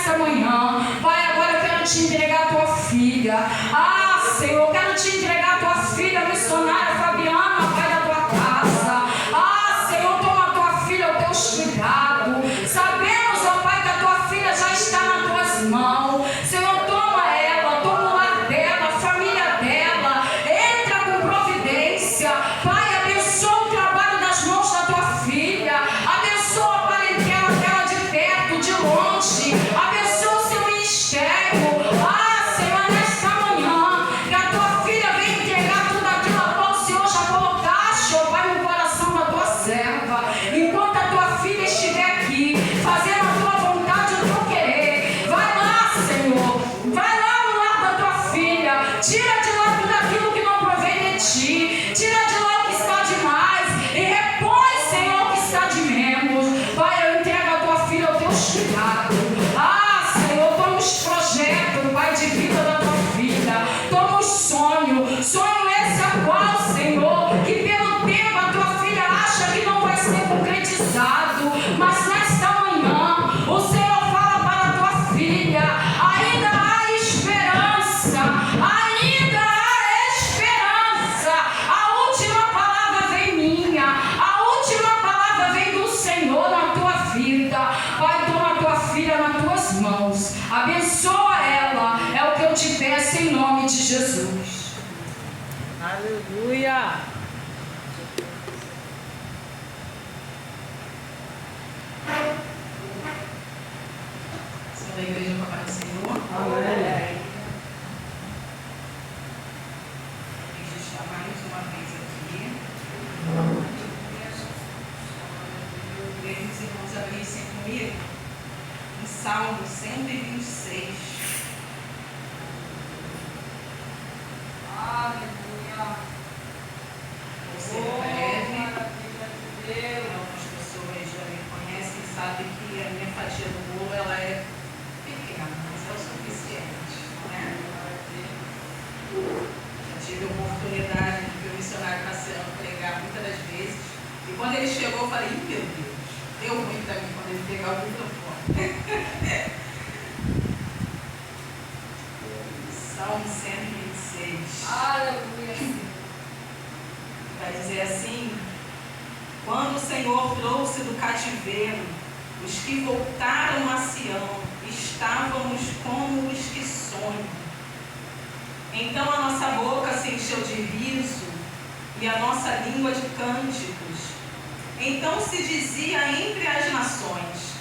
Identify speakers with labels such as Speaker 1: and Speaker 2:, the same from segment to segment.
Speaker 1: nessa manhã. Pai, agora eu quero te entregar a tua filha. Ah, Senhor, eu quero te entregar a tua filha missionária Fabiana, Pai, da tua casa. Ah, Senhor, toma a tua filha aos teus cuidados. Sabemos, ó Pai, que a tua filha já está nas tuas mãos. Senhor, toma ela, toma o lar dela, a família dela. Entra com providência. Pai, abençoa o trabalho das mãos da tua filha. Abençoa a parentela dela de perto, de longe. Abençoa o seu ministério. Ah, Senhor, nesta manhã, que a tua filha venha entregar tudo aquilo a qual o Senhor já colocaste, ó Pai, no coração da tua serva. Enquanto a tua filha estiver aqui, fazendo a tua vontade e o teu querer, vai lá, Senhor. Vai lá no lar da tua filha. Tira de lá tudo aquilo que não provém de ti. Tira de lá o que está demais e repõe, Senhor, o que está de menos. Pai, eu entrego a tua filha ao teu cuidado. Ah, Senhor, toma os projetos, Pai, de vida da tua filha. Toma os sonhos. Sonho esse a qual, Senhor, que pelo tempo a tua filha acha que não vai ser concretizado. Mas nesta manhã, o Senhor fala para a tua filha: ainda há esperança. Ainda há esperança. A última palavra vem minha. A última palavra vem do Senhor na tua vida. Pai, toma a tua filha nas tuas mãos. Abençoa ela. É o que eu te peço em nome de Jesus.
Speaker 2: Aleluia.
Speaker 3: Senhor da igreja, Papai do Senhor.
Speaker 2: Amém.
Speaker 3: A gente está mais uma vez aqui. E aí, os irmãos abrissem comigo em Salmo 126.
Speaker 1: Aleluia.
Speaker 3: Vou ser breve. Algumas pessoas já me conhecem e sabem que a minha fatia do bolo ela é pequena, mas é o suficiente, né? Já tive a oportunidade de ver o missionário Cassiano pregar muitas das vezes. E quando ele chegou, eu falei: meu Deus, deu ruim para mim quando ele pegar o microfone. Salmo 126.
Speaker 1: Aleluia.
Speaker 3: Vai dizer assim: quando o Senhor trouxe do cativeiro os que voltaram a Sião, estávamos como os que sonham. Então a nossa boca se encheu de riso e a nossa língua de cânticos. Então se dizia entre as nações: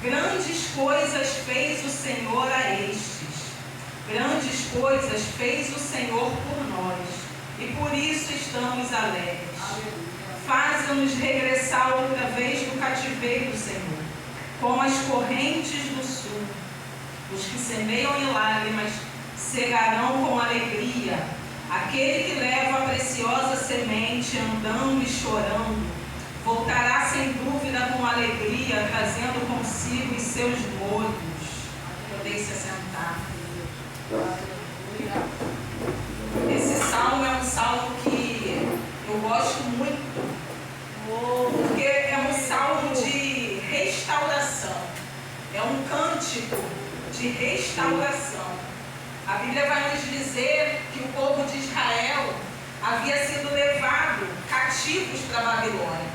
Speaker 3: grandes coisas fez o Senhor a estes. Grandes coisas fez o Senhor por nós, e por isso estamos alegres. Faça-nos regressar outra vez do cativeiro, Senhor, como as correntes do sul. Os que semeiam em lágrimas cegarão com alegria. Aquele que leva a preciosa semente andando e chorando, voltará sem dúvida com alegria, trazendo consigo os seus molhos. Podem se assentar. Esse salmo é um salmo que eu gosto muito, porque é um salmo de restauração, é um cântico de restauração. A Bíblia vai nos dizer que o povo de Israel havia sido levado cativos para a Babilônia.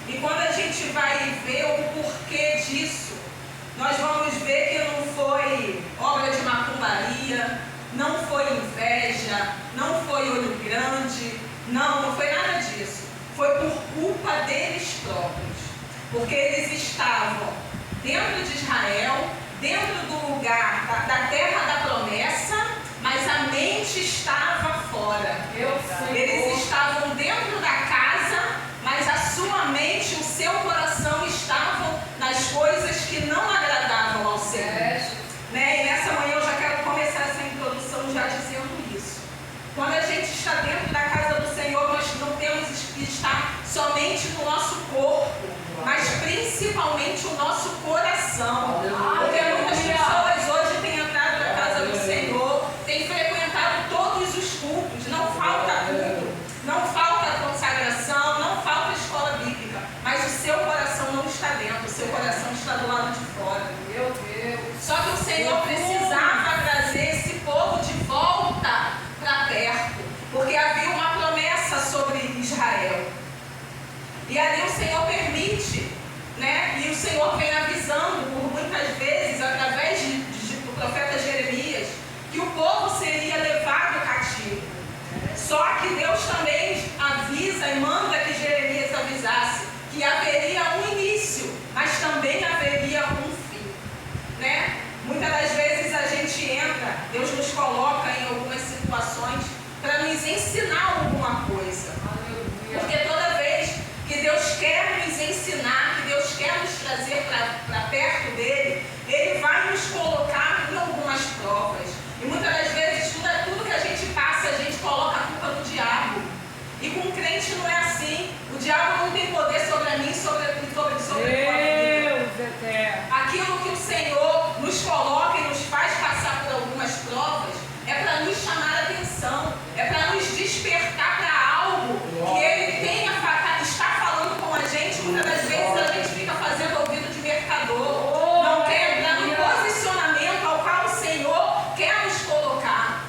Speaker 3: E quando a gente vai ver o porquê disso, nós vamos ver que não foi obra de macumbaria, não foi inveja, não foi olho grande, não foi nada disso. Foi por culpa deles próprios, porque eles estavam dentro de Israel, dentro do lugar da terra da promessa, mas a mente estava fora. Eles estavam dentro da casa, mas a sua mente, o seu coração estavam nas coisas que não agradavam ao Senhor. Né? E nessa manhã eu já quero começar essa introdução já dizendo isso. Quando a gente está dentro da casa do Senhor, nós não temos que estar somente no nosso corpo, mas principalmente o nosso coração. Porque muitas pessoas hoje têm entrado na casa do Senhor, têm frequentado todos os cultos, não falta culto, não falta consagração, não falta escola bíblica, mas o seu coração não está dentro, o seu coração está do lado de fora. Meu Deus! Só que o Senhor precisava trazer esse povo de volta para perto, porque havia uma promessa sobre Israel. E ali o Senhor permite, né? E o Senhor vem avisando por muitas vezes, através do profeta Jeremias, que o povo seria levado cativo. Só que Deus também avisa e manda que Jeremias avisasse que haveria um início, mas também haveria um fim, né? Muitas das vezes a gente entra, Deus nos coloca em algumas situações para nos ensinar alguma coisa. Porque toda vez que Deus quer nos ensinar, que Deus quer nos trazer para perto dele, ele vai nos colocar em algumas provas. E muitas das vezes tudo que a gente passa, a gente coloca a culpa no diabo. E com o crente não é assim. O diabo não tem poder sobre a mim, sobre a tua vida. Aquilo que o Senhor nos coloca e nos faz passar por algumas provas é para nos chamar a atenção, é para nos despertar para algo que Ele está falando com a gente. Muitas das vezes a gente fica fazendo ouvido de mercador, não quer entrar no posicionamento ao qual o Senhor quer nos colocar.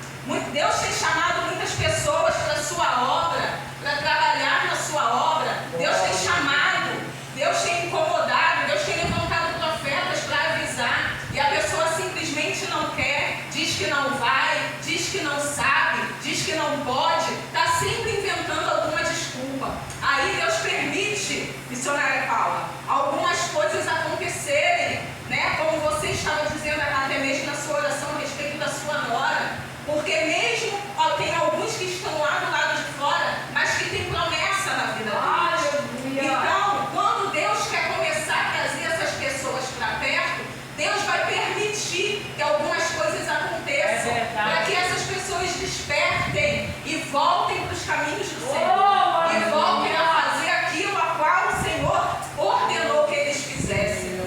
Speaker 3: Deus tem chamado muitas pessoas para a sua obra, para trabalhar na sua obra. Deus tem chamado, Deus tem incomodado, Deus tem levantado profetas para avisar, e a pessoa simplesmente não quer, diz que não vai, diz que não sabe, diz que não pode, está sempre inventando alguma desculpa. Aí Deus permite, missionária Paula, algumas coisas acontecerem, né? Como você estava dizendo até mesmo na sua oração a respeito da sua nora. Porque mesmo tem alguns que estão lá do lado de fora, mas que tem promessa na vida deles. Então, quando Deus quer começar a trazer essas pessoas para perto, Deus vai permitir que algumas coisas aconteçam, para que essas pessoas despertem e voltem para os caminhos do Senhor, e voltem a fazer aquilo a qual o Senhor ordenou que eles fizessem.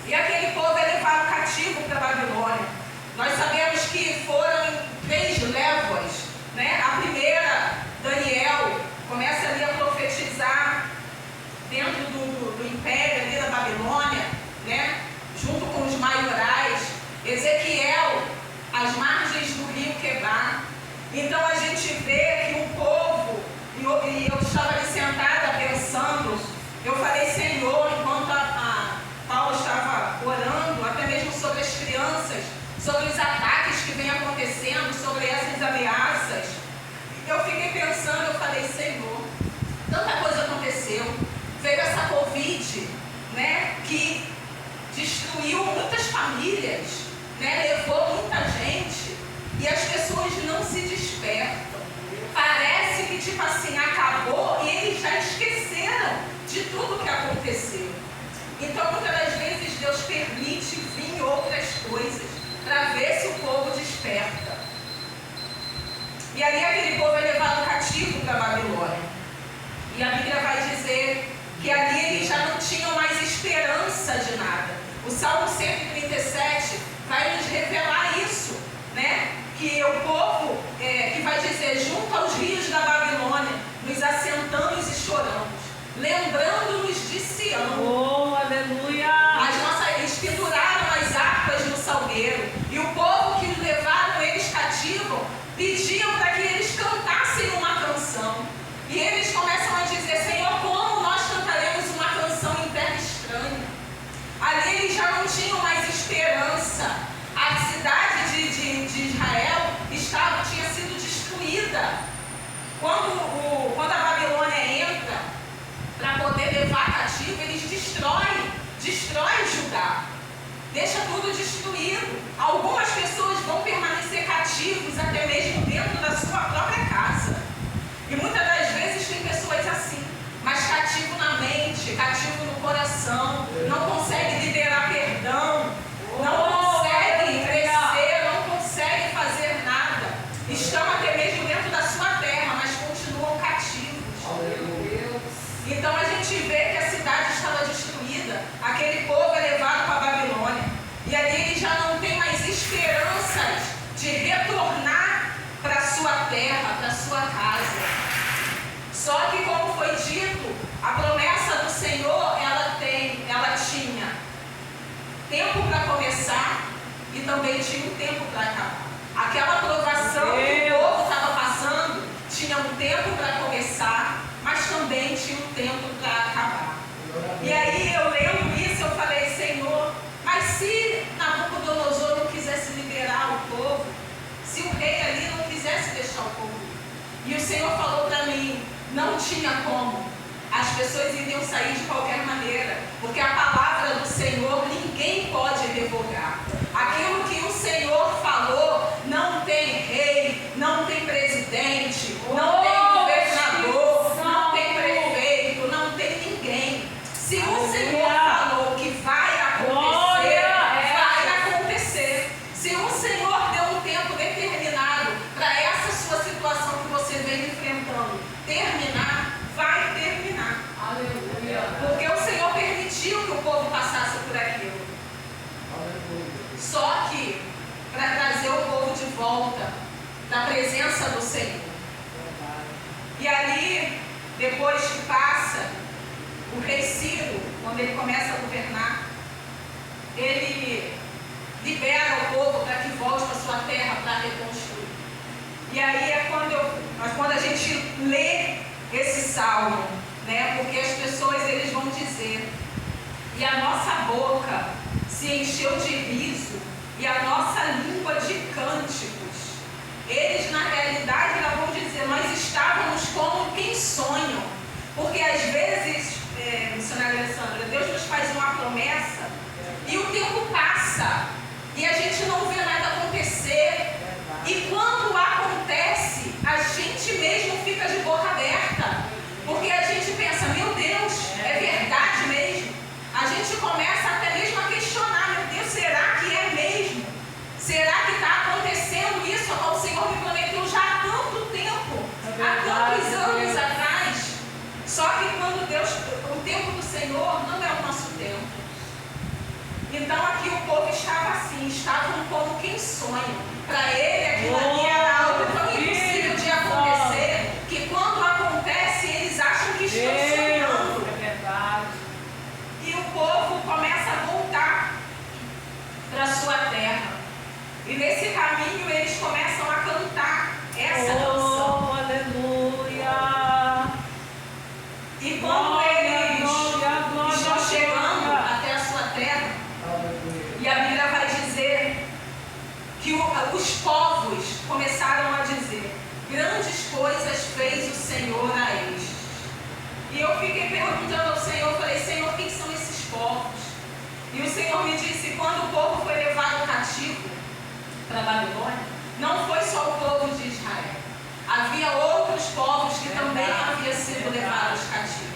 Speaker 3: E aquele povo é levado cativo para a Babilônia. Nós sabemos que foram em 3 léguas, né? A primeira, Daniel, começa ali a profetizar dentro do império ali da Babilônia, né? Junto com os maiorais. Ezequiel, as margens do rio Quebar. Então a gente vê que um povo, e eu estava ali sentada pensando, eu falei, Senhor, enquanto a Paula estava orando, até mesmo sobre as crianças, sobre os ataques que vem acontecendo, sobre essas ameaças, eu fiquei pensando, eu falei, Senhor, tanta coisa aconteceu, veio essa Covid, né, que destruiu muitas famílias, né, levou muita gente, e as pessoas não se despertam. Parece que tipo assim, acabou e eles já esqueceram de tudo que aconteceu. Então muitas das vezes Deus permite vir outras coisas para ver se o povo desperta. E ali aquele povo é levado cativo para a Babilônia. E a Bíblia vai dizer que ali eles já não tinham mais esperança de nada. O Salmo 137 vai nos revelar isso, né? Que o povo que vai dizer, junto aos rios da Babilônia, nos assentamos e choramos, lembrando-nos de Sião.
Speaker 2: Oh, aleluia!
Speaker 3: Eles penduraram as harpas no salgueiro, e o povo que levaram eles cativos pediam para que eles cantassem uma canção. E eles começam a dizer, Senhor, como nós cantaremos uma canção em terra estranha? Ali eles já não tinham mais esperança. A cidade de Israel tinha sido destruída. Quando a Babilônia entra para poder levar cativo, eles destroem Judá, deixa tudo destruído. Algumas pessoas vão permanecer cativos até mesmo dentro da sua própria casa. E muitas das vezes tem pessoas assim, mas cativo na mente, cativo no coração, não consegue liberar perdão, não consegue crescer, não consegue fazer nada. Estão até mesmo dentro da sua terra, mas continuam cativos. Então a gente vê que a cidade estava destruída, aquele povo é levado para a Babilônia, e ali ele já não tem mais esperanças de retornar para a sua terra, para a sua casa. tinha um tempo para acabar. Aquela provação que o povo estava passando tinha um tempo para começar, mas também tinha um tempo para acabar. E aí eu lendo isso, eu falei, Senhor, mas se Nabucodonosor não quisesse liberar o povo, se o rei ali não quisesse deixar o povo ir, e o Senhor falou para mim, não tinha como. As pessoas iriam sair de qualquer maneira, porque a palavra do Senhor ninguém pode revogar. Aquilo que o Senhor falou, não tem rei, não tem presidente, não tem governador, não tem prefeito, não tem ninguém. Se o Senhor falou que vai acontecer, vai acontecer. Se o Senhor deu um tempo determinado para essa sua situação que você vem enfrentando terminar, vai terminar. Aleluia. Porque o Senhor permitiu que o povo passasse por aquilo. Aleluia. Só que para trazer o povo de volta da presença do Senhor. E ali, depois que passa, o rei Ciro, quando ele começa a governar, ele libera o povo para que volte para sua terra para reconstruir. E aí é quando a gente lê esse salmo, né? Porque as pessoas eles vão dizer, e a nossa boca se encheu de riso e a nossa língua de cânticos. Eles na realidade vão dizer, nós estávamos como quem sonham, porque às vezes, missionária Alessandra, Deus nos faz uma promessa e o tempo passa e a gente não vê nada acontecer. E quando acontece, a gente mesmo fica de boca aberta, porque a gente pensa, meu Deus, é verdade mesmo? A gente começa até mesmo a questionar, meu Deus, será que é mesmo? Será que está acontecendo isso? O Senhor me prometeu já há tanto tempo, há tantos anos atrás. Só que quando o tempo do Senhor não é o nosso tempo. Então aqui o povo estava assim, estavam como quem sonha. Para ele aquilo ali era algo tão impossível de acontecer, que quando acontece eles acham que estão sonhando. É verdade. E o povo começa a voltar para a sua terra. E nesse caminho eles começam a cantar essa canção.
Speaker 2: Aleluia!
Speaker 3: E quando eles estão chegando até a sua terra, e a Bíblia vai dizer que os povos começaram a dizer, grandes coisas fez o Senhor a estes. E eu fiquei perguntando ao Senhor, falei, Senhor, quem são esses povos? E o Senhor me disse, quando o povo foi levado cativo para Babilônia, não foi só o povo de Israel. Havia outros povos que também haviam sido levados cativos.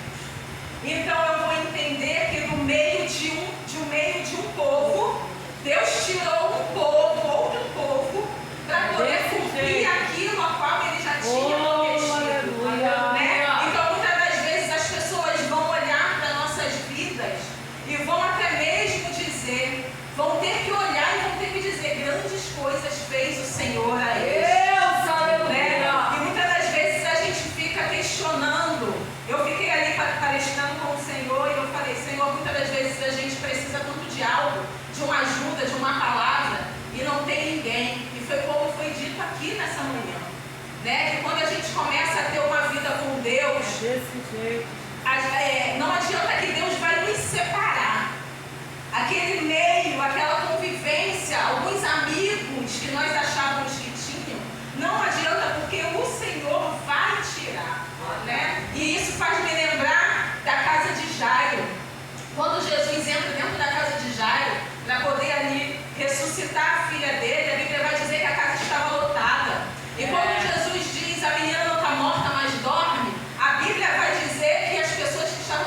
Speaker 3: Então eu vou entender que no meio de um povo, Deus tirou um povo, outro povo, para poder cumprir aquilo a qual ele já tinha prometido. Né? Então muitas das vezes as pessoas vão olhar para nossas vidas e vão até mesmo dizer, vão ter que olhar e vão ter que dizer, grandes coisas fez o Senhor a eles. Né? E muitas das vezes a gente fica questionando. Eu fiquei ali palestrando com o Senhor e eu falei, Senhor, muitas das vezes a gente precisa tanto de algo, de uma ajuda, de uma palavra, e não tem ninguém. E foi como foi dito aqui nessa manhã, né? Que quando a gente começa a ter uma vida com Deus, não adianta que Deus vai nos separar. Aquele meio, aquela convivência, alguns amigos que nós achávamos que tinham, não adianta porque o Senhor vai tirar, né? E isso faz me lembrar da casa de Jairo. Quando Jesus entra dentro da casa de Jairo, para poder ali ressuscitar a filha dele, a Bíblia vai dizer que a casa estava lotada. E quando Jesus diz, a menina não está morta, mas dorme, a Bíblia vai dizer que as pessoas que estavam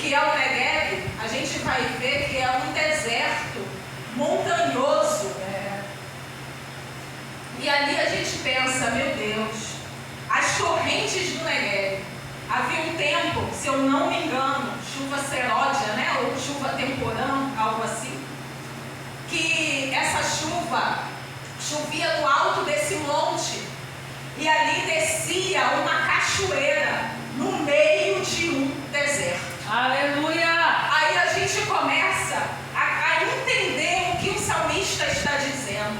Speaker 3: que é o Negev, a gente vai ver que é um deserto montanhoso. E ali a gente pensa, meu Deus, as torrentes do Negev. Havia um tempo, se eu não me engano, chuva seródia, né? Ou chuva temporã, algo assim, que essa chuva chovia no alto desse monte e ali descia uma cachoeira no meio de um deserto.
Speaker 2: Aleluia!
Speaker 3: Aí a gente começa a entender o que o salmista está dizendo.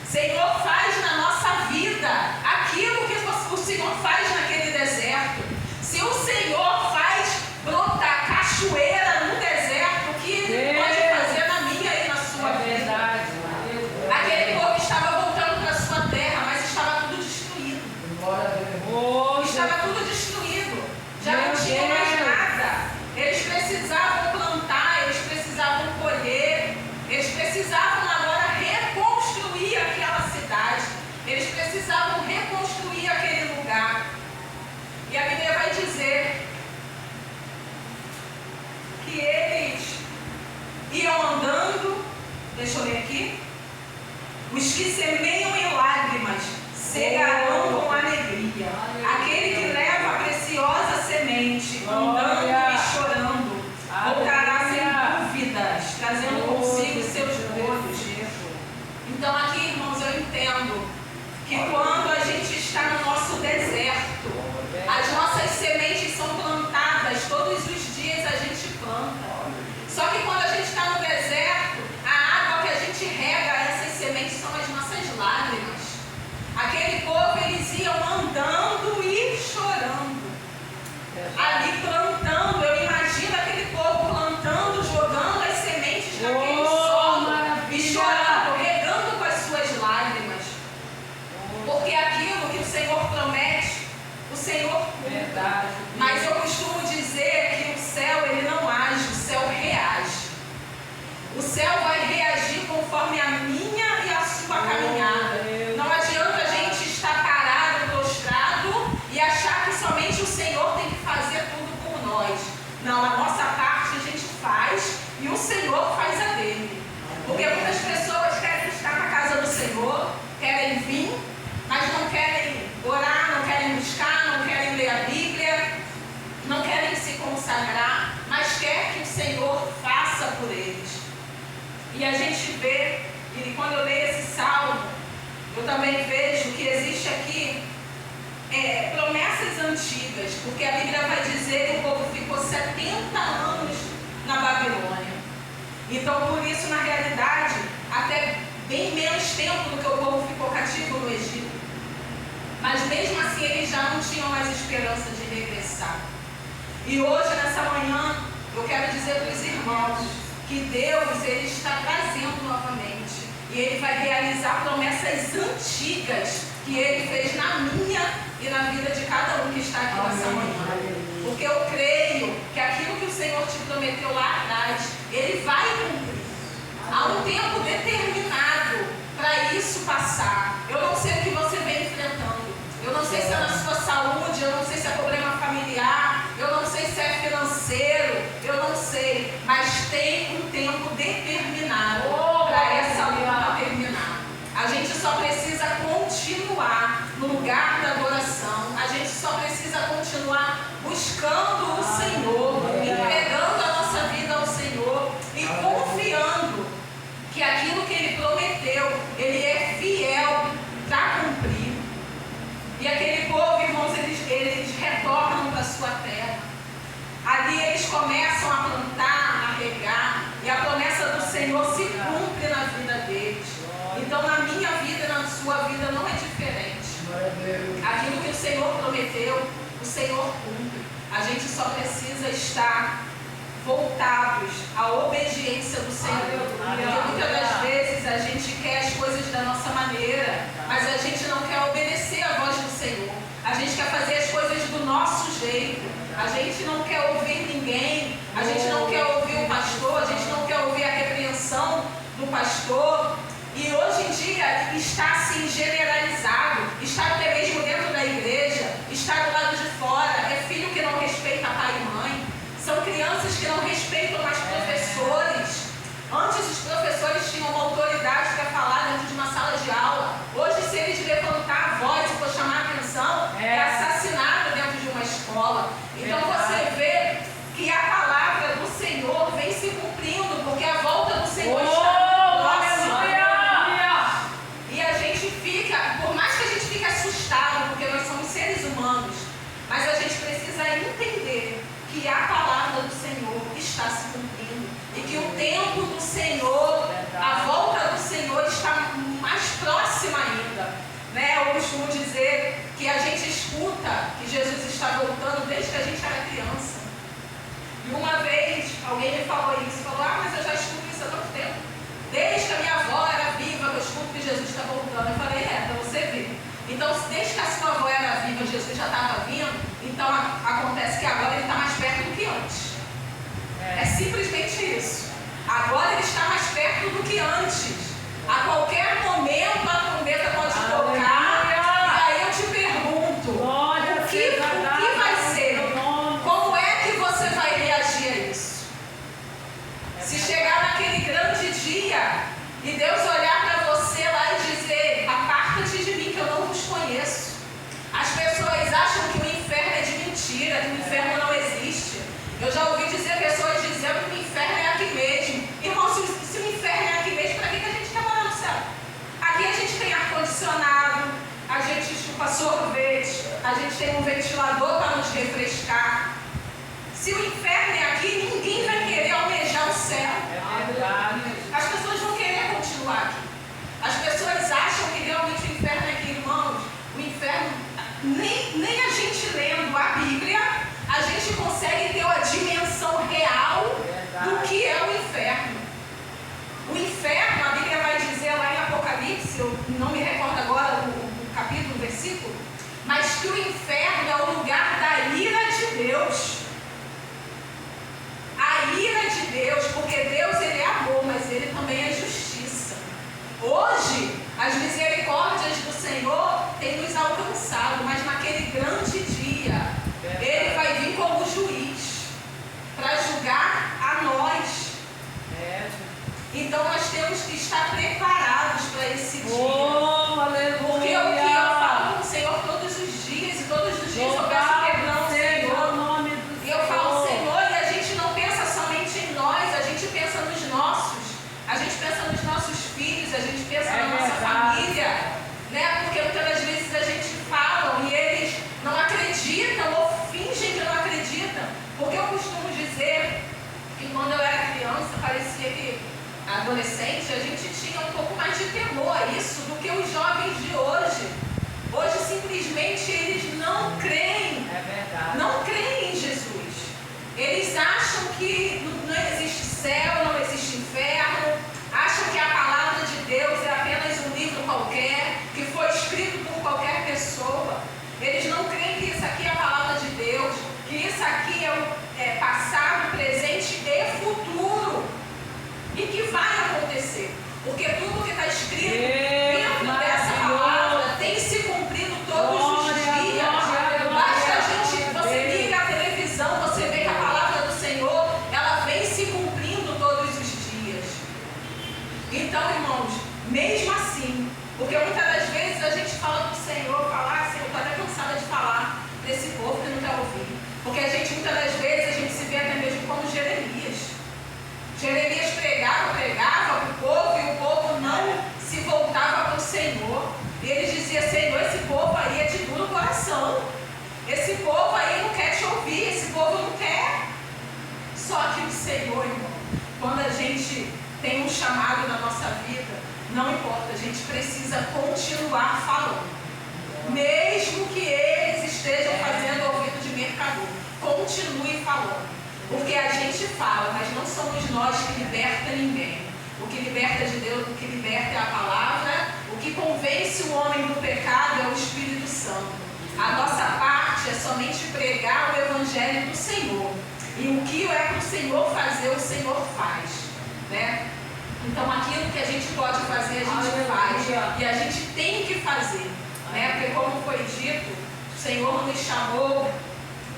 Speaker 3: Senhor, faz na nossa vida aquilo que o Senhor faz naquele deserto. Se o Senhor faz brotar cachoeira no deserto, o que Ele pode fazer na minha e na sua vida?
Speaker 2: Verdade.
Speaker 3: Aquele povo estava voltando para a sua terra, mas estava tudo destruído. Estava tudo destruído. Já não tinha mais nada. Eles precisavam plantar, eles precisavam colher, eles precisavam agora reconstruir aquela cidade. Eles precisavam reconstruir aquele lugar. E a Bíblia vai dizer que eles iam andando, deixa eu ler aqui, os que semeiam em lágrimas cegarão com alegria. Aquele que leva a preciosa semente, andando e chorando, voltará sem dúvidas, trazendo consigo seus bolos. Então aqui, irmãos, eu entendo que quando a gente está no nosso deserto, as nossas sementes são plantadas, todos os dias a gente planta. Só que quando a gente está no deserto, a água que a gente rega essas sementes são as nossas lágrimas. Aquele povo, eles iam andando e chorando, ali plantando. Eu imagino aquele povo plantando, jogando as sementes naquele solo e chorando, regando com as suas lágrimas. Porque aquilo que o Senhor promete, o Senhor cumpre. Mas eu costumo dizer que o céu, ele não age, o céu reage. O céu vai reagir conforme a minha e a sua caminhada. Não adianta a gente estar parado, prostrado e achar que somente o Senhor tem que fazer tudo por nós. Não, a nossa parte a gente faz e o Senhor faz a dele. Porque muitas pessoas querem estar na casa do Senhor, querem vir, mas não querem orar, não querem buscar, não querem ler a Bíblia, não querem se consagrar, mas quer que o Senhor faça por eles. E a gente vê, e quando eu leio esse salmo, eu também vejo que existe aqui promessas antigas, porque a Bíblia vai dizer que o povo ficou 70 anos na Babilônia. Então, por isso, na realidade, até bem menos tempo do que o povo ficou cativo no Egito. Mas mesmo assim, eles já não tinham mais esperança de regressar. E hoje, nessa manhã, eu quero dizer para os irmãos que Deus, Ele está trazendo novamente. E Ele vai realizar promessas antigas que Ele fez na minha e na vida de cada um que está aqui nessa manhã. Porque eu creio que aquilo que o Senhor te prometeu lá atrás, Ele vai cumprir. Há um tempo determinado para isso passar. Eu não sei o que você vem enfrentando. Eu não sei se é na sua saúde, eu não sei se é problema familiar, eu não sei se é financeiro, eu não sei. Mas tem um tempo determinado para essa luta terminar. A gente só precisa continuar no lugar da adoração. A gente só precisa continuar buscando o Senhor, entregando a nossa vida ao Senhor e confiando que aquilo que Ele prometeu, Ele é fiel para cumprir. E aquele povo, irmãos, eles retornam para a sua terra. Ali eles começam a plantar, a regar, e a promessa do Senhor se cumpre na vida deles. Então, na minha vida e na sua vida não é diferente. Aquilo que o Senhor prometeu, o Senhor cumpre. A gente só precisa estar voltados à obediência do Senhor. Porque muitas das vezes a gente quer as coisas da nossa maneira, mas a gente não quer obedecer à voz do Senhor. A gente quer fazer as coisas do nosso jeito. A gente não quer ouvir ninguém. A gente não quer ouvir o pastor. A gente não quer ouvir a repreensão do pastor. E hoje em dia está assim generalizado. Está até mesmo dentro da igreja. Está do lado de fora. É filho que não respeita pai e mãe. São crianças que não costumo dizer que a gente escuta que Jesus está voltando desde que a gente era criança. E uma vez alguém me falou isso, falou, mas eu já escuto isso há tanto tempo. Desde que a minha avó era viva, eu escuto que Jesus está voltando. Eu falei, para você ver. Então, desde que a sua avó era viva, Jesus já estava vindo, então acontece que agora ele está mais perto do que antes. É simplesmente isso. Agora ele está mais perto do que antes. A qualquer momento a trombeta pode tocar. E aí eu te pergunto, o que vai ser? Como é que você vai reagir a isso? Se chegar naquele grande dia e Deus olhar para você lá e dizer, aparta-te de mim que eu não vos conheço. As pessoas acham que o inferno é de mentira, que o inferno não existe. Eu já ouvi dizer pessoas dizendo que o inferno é aqui mesmo. Irmão, se o inferno é aqui mesmo, para que a gente quer morar no céu? Aqui a gente tem ar-condicionado, a gente chupa sorvete, a gente tem um ventilador para nos refrescar. Se o inferno é aqui, ninguém vai querer almejar o céu. As pessoas vão querer continuar aqui. As pessoas acham que realmente o inferno é aqui, irmãos. O inferno, nem a gente lendo a Bíblia, a gente consegue ter a dimensão real do que é o inferno. O inferno, a Bíblia vai dizer lá em Apocalipse, eu não me recordo agora o capítulo, o versículo, mas que o inferno é o lugar da ira de Deus. A ira de Deus, porque Deus ele é amor, mas ele também é justiça. Hoje, as misericórdias do Senhor têm nos alcançado, mas naquele grande dia, ele vai vir como juiz para julgar a nós. Então nós temos que estar preparados para esse dia. Porque o que eu falo com o Senhor todos os dias, e todos os dias eu peço perdão ao Senhor. E eu falo, Senhor, e a gente não pensa somente em nós, a gente pensa nos nossos. A gente pensa nos nossos filhos, a gente pensa na nossa família. Né? Porque muitas das vezes a gente fala e eles não acreditam ou fingem que não acreditam. Porque eu costumo dizer que quando eu era criança, parecia que adolescente, a gente tinha um pouco mais de temor a isso do que os jovens de hoje. Hoje simplesmente eles não creem. Não creem em Jesus. Eles acham que não existe céu, não existe inferno, acham que a palavra de Deus é apenas um livro qualquer, que foi escrito por qualquer pessoa. Eles não creem que isso aqui é a palavra de Deus, que isso aqui é passado, presente e futuro, e que vai acontecer, porque tudo que está escrito dentro dessa palavra tem se cumprido todos os dias. Basta a gente, você liga a televisão, você vê que a palavra do Senhor, ela vem se cumprindo todos os dias. Então, irmãos, mesmo assim, porque muitas das vezes a gente fala do Senhor, Senhor, estou até cansada de falar desse povo que não quer ouvir, porque a gente, muitas das vezes, a gente se vê até mesmo como Jeremias. Jeremias pregava para o povo e o povo não se voltava para o Senhor. E ele dizia, Senhor, esse povo aí é de duro coração. Esse povo aí não quer te ouvir, esse povo não quer. Só que o Senhor, irmão, quando a gente tem um chamado na nossa vida, não importa, a gente precisa continuar falando. Mesmo que eles estejam fazendo ouvido de mercador, continue falando. Porque a gente fala, mas não somos nós que liberta ninguém. O que liberta de Deus, o que liberta é a palavra. O que convence o homem do pecado é o Espírito Santo. A nossa parte é somente pregar o Evangelho do Senhor. E o que é para o Senhor fazer, o Senhor faz. Né? Então aquilo que a gente pode fazer, a gente faz. E a gente tem que fazer. Né? Porque como foi dito, o Senhor nos chamou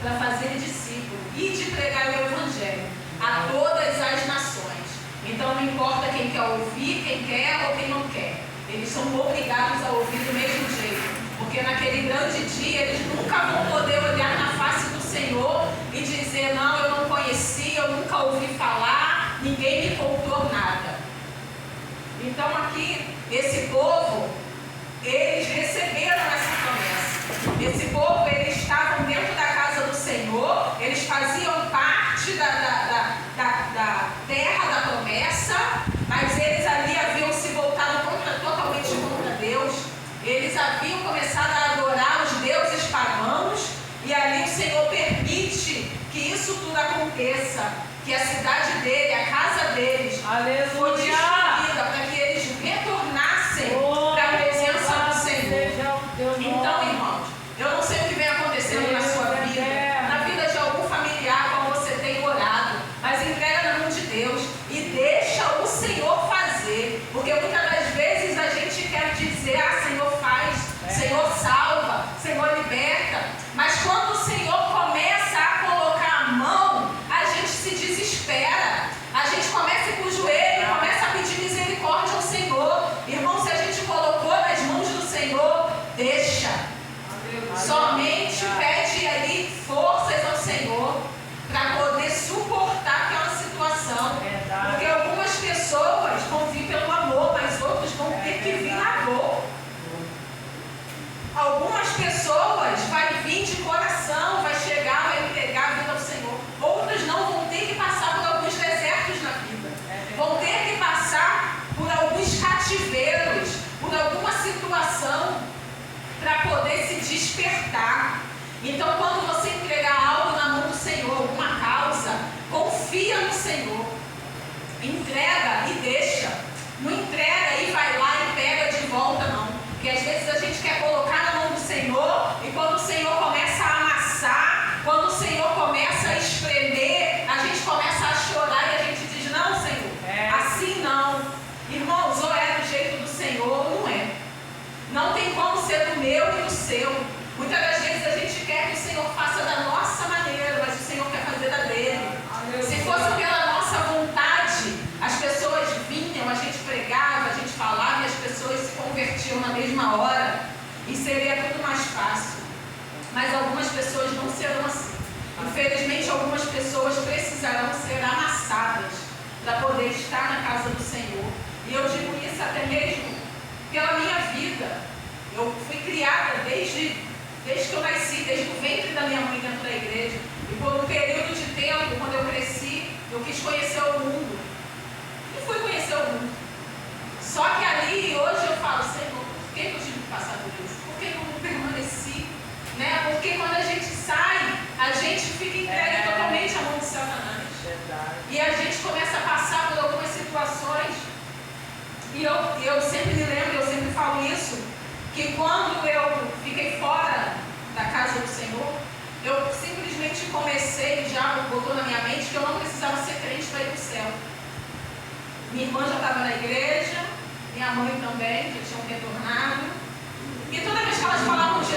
Speaker 3: para fazer discípulos e de pregar o Evangelho a todas as nações. Então não importa quem quer ouvir, quem quer ou quem não quer. Eles são obrigados a ouvir do mesmo jeito. Porque naquele grande dia eles nunca vão poder olhar na face do Senhor e dizer, não, eu não conheci, eu nunca ouvi falar, ninguém me contou nada. Então aqui, esse povo, eles receberam essa promessa. Esse povo, eles estavam dentro da casa do Senhor, eles faziam parte da terra da promessa, mas eles ali haviam se voltado totalmente contra Deus. Eles haviam haviam começado a adorar os deuses pagãos, e ali o Senhor permite que isso tudo aconteça, que a cidade dele, a casa deles, foi destruída para que eles retornassem para a presença do Senhor. Então, irmãos, eu não sei o que vem acontecendo na sua vida, na vida de algum familiar como você tem orado, mas entrega na mão de Deus e deixa o Senhor fazer, porque muitas das vezes a gente quer dizer, Senhor faz, Senhor salva, Senhor liberta, mas quando o Senhor começa a colocar a mão, a gente se desespera, a gente começa a ir para o joelho, começa a pedir misericórdia ao Senhor. Irmão, se a gente colocou nas mãos do Senhor, deixa. Somente pede ali forças ao Senhor para poder suportar aquela situação. Porque algumas pessoas vão vir pelo amor, mas outros vão ter que vir na dor. Algumas pessoas vai vir de coração, vai chegar, vai entregar a vida ao Senhor. Outras não, vão ter que passar por alguns desertos na vida. Vão ter que passar por alguns cativeiros, por alguma situação para poder se despertar. Então, quando você entregar algo na mão do Senhor, alguma causa, confia no Senhor. Entrega e deixa. Não entrega e vai lá e pega de volta, não. Porque às vezes a gente quer colocar na mão do Senhor e quando o Senhor começa a amassar, quando o Senhor começa a espremer, a gente começa a chorar e a gente diz, não, Senhor, assim não. Irmãos, ou é do jeito do Senhor ou não é. Não tem como ser do meu e do seu. Muitas das vezes a gente quer que o Senhor faça da nossa maneira, mas o Senhor quer fazer da dele. Se fosse pela nossa vontade, as pessoas vinham, a gente pregava, a gente falava e as pessoas se convertiam na mesma hora e seria tudo mais fácil. Mas algumas pessoas não serão assim. Infelizmente, algumas pessoas precisarão ser amassadas para poder estar na casa do Senhor. E eu digo isso até mesmo pela minha vida. Eu fui criada desde que eu nasci, desde o ventre da minha mãe dentro da igreja. E por um período de tempo, quando eu cresci, eu quis conhecer o mundo. E fui conhecer o mundo. Só que ali, hoje eu falo, Senhor, por que eu tive que passar por isso? Por que eu não permaneci? Né? Porque quando a gente sai, a gente fica entregue totalmente à mão de Satanás. E a gente começa a passar por algumas situações. E eu sempre me lembro, eu sempre falo isso, que quando eu fiquei fora da casa do Senhor, eu simplesmente comecei, já botou na minha mente que eu não precisava ser crente para ir para o céu. Minha irmã já estava na igreja, minha mãe também, já tinham retornado. E toda vez que elas falavam de